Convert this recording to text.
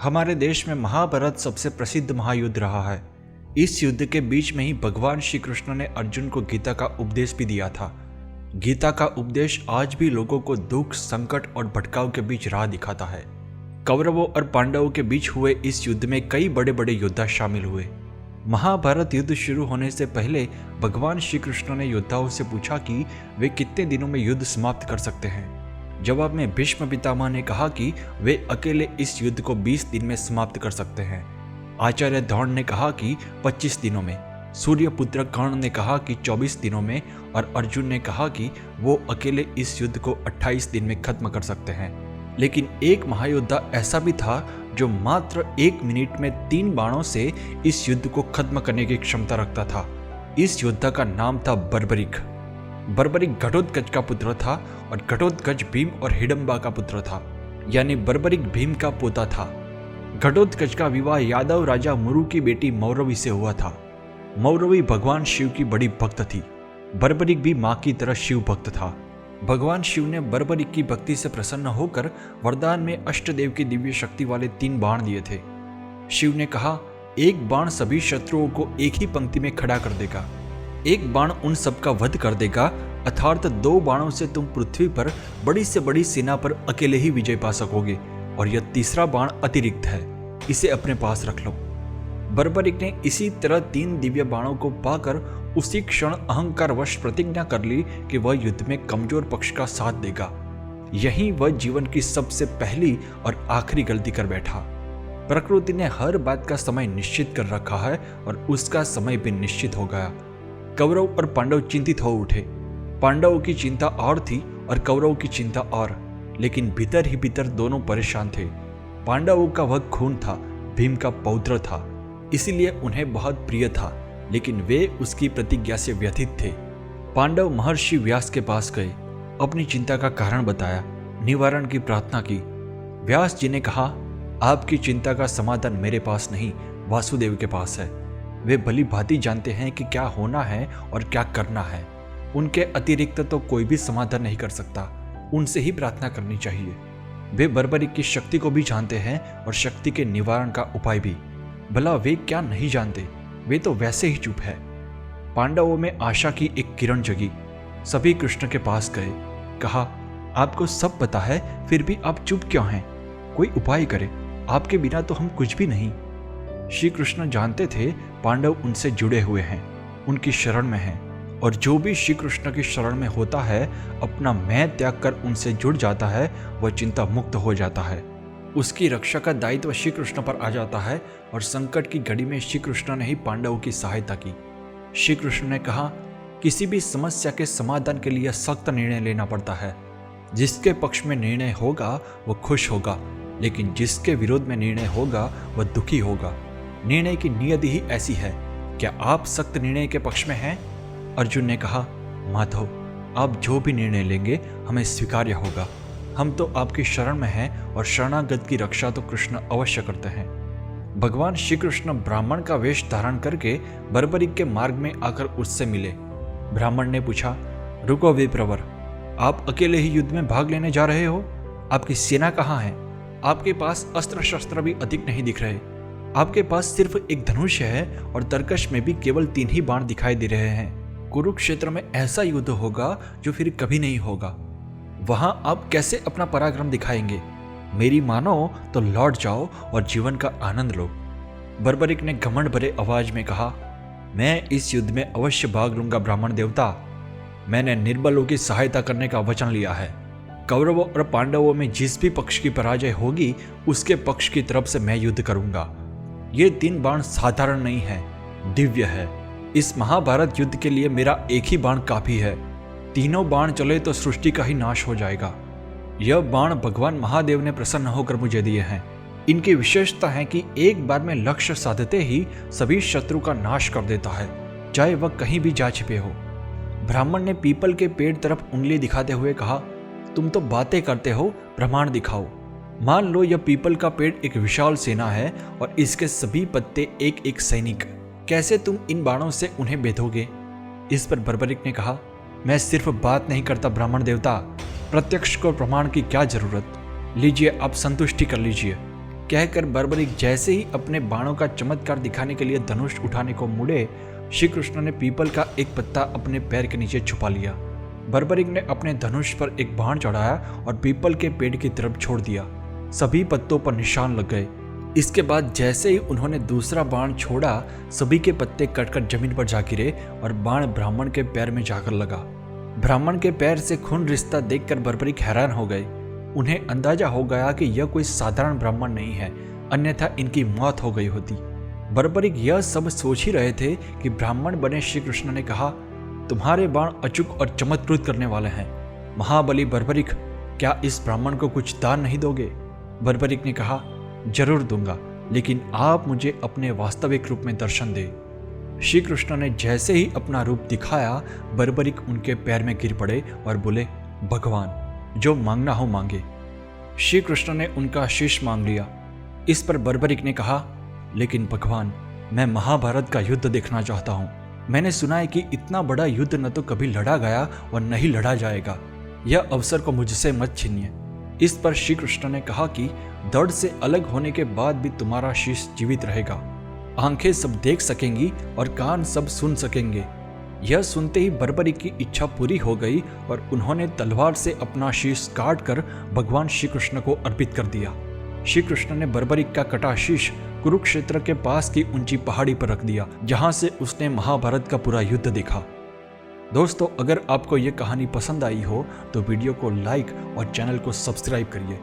हमारे देश में महाभारत सबसे प्रसिद्ध महायुद्ध रहा है। इस युद्ध के बीच में ही भगवान श्री कृष्ण ने अर्जुन को गीता का उपदेश भी दिया था। गीता का उपदेश आज भी लोगों को दुख, संकट और भटकाव के बीच राह दिखाता है। कौरवों और पांडवों के बीच हुए इस युद्ध में कई बड़े बड़े योद्धा शामिल हुए। महाभारत युद्ध शुरू होने से पहले भगवान श्री कृष्ण ने योद्धाओं से पूछा कि वे कितने दिनों में युद्ध समाप्त कर सकते हैं। जवाब में भीष्म पितामह ने कहा कि वे अकेले इस युद्ध को 20 दिन में समाप्त कर सकते हैं। आचार्य द्रोण ने कहा कि 25 दिनों में, सूर्यपुत्र कर्ण ने कहा कि 24 दिनों में और अर्जुन ने कहा कि वो अकेले इस युद्ध को 28 दिन में खत्म कर सकते हैं। लेकिन एक महायोद्धा ऐसा भी था जो मात्र 1 मिनट में 3 बाणों से इस युद्ध को खत्म करने की क्षमता रखता था। इस योद्धा का नाम था बर्बरीक। बर्बरीक घटोत्कच का पुत्र था और घटोत्कच भीम और हिडंबा का पुत्र था, यानी बर्बरीक भीम का पोता था। घटोत्कच का विवाह यादव राजा मुरु की बेटी मौरवी से हुआ था। मौरवी भगवान शिव की बड़ी भक्त थी। बर्बरीक भी मां की तरह शिव भक्त था। भगवान शिव ने बर्बरीक की भक्ति से प्रसन्न होकर वरदान में अष्टदेव की दिव्य शक्ति वाले 3 बाण दिए थे। शिव ने कहा, एक बाण सभी शत्रुओं को एक ही पंक्ति में खड़ा कर देगा, एक बाण उन सब का वध कर देगा, अर्थात 2 बाणों से तुम पृथ्वी पर बड़ी से बड़ी सेना पर अकेले ही विजय पा सकोगे, और यह तीसरा बाण अतिरिक्त है, इसे अपने पास रख लो। बर्बरीक ने इसी तरह 3 दिव्य बाणों को पाकर उसी क्षण अहंकारवश प्रतिज्ञा कर ली कि वह युद्ध में कमजोर पक्ष का साथ देगा। यही वह जीवन की सबसे पहली और आखिरी गलती कर बैठा। प्रकृति ने हर बात का समय निश्चित कर रखा है और उसका समय भी निश्चित हो गया। कौरव और पांडव चिंतित हो उठे। पांडवों की चिंता और थी और कौरवों की चिंता और, लेकिन भीतर ही भीतर दोनों परेशान थे। पांडवों का वह खून था, भीम का पौत्र था, इसीलिए उन्हें बहुत प्रिय था, लेकिन वे उसकी प्रतिज्ञा से व्यथित थे। पांडव महर्षि व्यास के पास गए, अपनी चिंता का कारण बताया, निवारण की प्रार्थना की। व्यास जी ने कहा, आपकी चिंता का समाधान मेरे पास नहीं, वासुदेव के पास है। वे भली भांति जानते हैं कि क्या होना है और क्या करना है। उनके अतिरिक्त तो कोई भी समाधान नहीं कर सकता, उनसे ही प्रार्थना करनी चाहिए। वे बर्बरीक की शक्ति को भी जानते हैं और शक्ति के निवारण का उपाय भी। भला वे क्या नहीं जानते, वे तो वैसे ही चुप है। पांडवों में आशा की एक किरण जगी। सभी कृष्ण के पास गए, कहा, आपको सब पता है, फिर भी आप चुप क्यों हैं? कोई उपाय करे, आपके बिना तो हम कुछ भी नहीं। श्री कृष्ण जानते थे पांडव उनसे जुड़े हुए हैं, उनकी शरण में हैं, और जो भी श्री कृष्ण की शरण में होता है, अपना मैं त्याग कर उनसे जुड़ जाता है, वह चिंता मुक्त हो जाता है। उसकी रक्षा का दायित्व श्री कृष्ण पर आ जाता है, और संकट की घड़ी में श्री कृष्ण ने ही पांडवों की सहायता की। श्री कृष्ण ने कहा, किसी भी समस्या के समाधान के लिए सख्त निर्णय लेना पड़ता है। जिसके पक्ष में निर्णय होगा वह खुश होगा, लेकिन जिसके विरोध में निर्णय होगा वह दुखी होगा। निर्णय की नियति ही ऐसी है। क्या आप सख्त निर्णय के पक्ष में हैं? अर्जुन ने कहा, माधव, आप जो भी निर्णय लेंगे हमें स्वीकार्य होगा। हम तो आपकी शरण में हैं और शरणागत की रक्षा तो कृष्ण अवश्य करते हैं। भगवान श्री कृष्ण ब्राह्मण का वेश धारण करके बर्बरीक के मार्ग में आकर उससे मिले। ब्राह्मण ने पूछा, रुको विप्रवर, आप अकेले ही युद्ध में भाग लेने जा रहे हो? आपकी सेना कहाँ है? आपके पास अस्त्र शस्त्र भी अधिक नहीं दिख रहे। आपके पास सिर्फ एक धनुष है और तरकश में भी केवल 3 ही बाण दिखाई दे रहे हैं। कुरुक्षेत्र में ऐसा युद्ध होगा जो फिर कभी नहीं होगा। वहां आप कैसे अपना पराक्रम दिखाएंगे? मेरी मानो तो लौट जाओ और जीवन का आनंद लो। बर्बरीक ने घमंड भरे आवाज में कहा, मैं इस युद्ध में अवश्य भाग लूंगा ब्राह्मण देवता। मैंने निर्बलों की सहायता करने का वचन लिया है। कौरवों और पांडवों में जिस भी पक्ष की पराजय होगी, उसके पक्ष की तरफ से मैं युद्ध करूंगा। ये 3 बाण साधारण नहीं है, दिव्य है। इस महाभारत युद्ध के लिए मेरा एक ही बाण काफी है। तीनों बाण चले तो सृष्टि का ही नाश हो जाएगा। यह बाण भगवान महादेव ने प्रसन्न होकर मुझे दिए हैं। इनकी विशेषता है कि एक बार में लक्ष्य साधते ही सभी शत्रु का नाश कर देता है, चाहे वह कहीं भी जा छिपे हो। ब्राह्मण ने पीपल के पेड़ तरफ उंगली दिखाते हुए कहा, तुम तो बातें करते हो, प्रमाण दिखाओ। मान लो यह पीपल का पेड़ एक विशाल सेना है और इसके सभी पत्ते एक एक सैनिक। कैसे तुम इन बाणों से उन्हें बेधोगे? इस पर बर्बरीक ने कहा, मैं सिर्फ बात नहीं करता ब्राह्मण देवता, प्रत्यक्ष को प्रमाण की क्या जरूरत? लीजिए, आप संतुष्टि कर लीजिए। कहकर बर्बरिक जैसे ही अपने बाणों का चमत्कार दिखाने के लिए धनुष उठाने को मुड़े, श्री कृष्ण ने पीपल का एक पत्ता अपने पैर के नीचे छुपा लिया। बर्बरिक ने अपने धनुष पर एक बाण चढ़ाया और पीपल के पेड़ की तरफ छोड़ दिया। सभी पत्तों पर निशान लग गए। इसके बाद जैसे ही उन्होंने दूसरा बाण छोड़ा, सभी के पत्ते कटकर जमीन पर जा गिरे और बाण ब्राह्मण के पैर में जाकर लगा। ब्राह्मण के पैर से खून रिश्ता देखकर बर्बरिक हैरान हो गए। उन्हें अंदाजा हो गया कि यह कोई साधारण ब्राह्मण नहीं है, अन्यथा इनकी मौत हो गई होती। बर्बरिक यह सब सोच ही रहे थे कि ब्राह्मण बने श्री कृष्ण ने कहा, तुम्हारे बाण अचूक और चमत्कृत करने वाले हैं। महाबली बर्बरिक, क्या इस ब्राह्मण को कुछ दान नहीं दोगे? बर्बरिक ने कहा, जरूर दूंगा, लेकिन आप मुझे अपने वास्तविक रूप में दर्शन दे। श्री कृष्ण ने जैसे ही अपना रूप दिखाया, बर्बरिक उनके पैर में गिर पड़े और बोले, भगवान, जो मांगना हो मांगे। श्री कृष्ण ने उनका शीश मांग लिया। इस पर बर्बरिक ने कहा, लेकिन भगवान, मैं महाभारत का युद्ध देखना चाहता हूँ। मैंने सुना है कि इतना बड़ा युद्ध न तो कभी लड़ा गया और न ही लड़ा जाएगा। यह अवसर को मुझसे मत छीनिए। इस पर श्री कृष्ण ने कहा कि दर्द से अलग होने के बाद भी तुम्हारा शीश जीवित रहेगा। आंखें सब देख सकेंगी और कान सब सुन सकेंगे। यह सुनते ही बर्बरिक की इच्छा पूरी हो गई और उन्होंने तलवार से अपना शीश काट कर भगवान श्री कृष्ण को अर्पित कर दिया। श्री कृष्ण ने बर्बरिक का कटा शीश कुरुक्षेत्र के पास की ऊंची पहाड़ी पर रख दिया, जहां से उसने महाभारत का पूरा युद्ध देखा। दोस्तों, अगर आपको ये कहानी पसंद आई हो तो वीडियो को लाइक और चैनल को सब्सक्राइब करिए।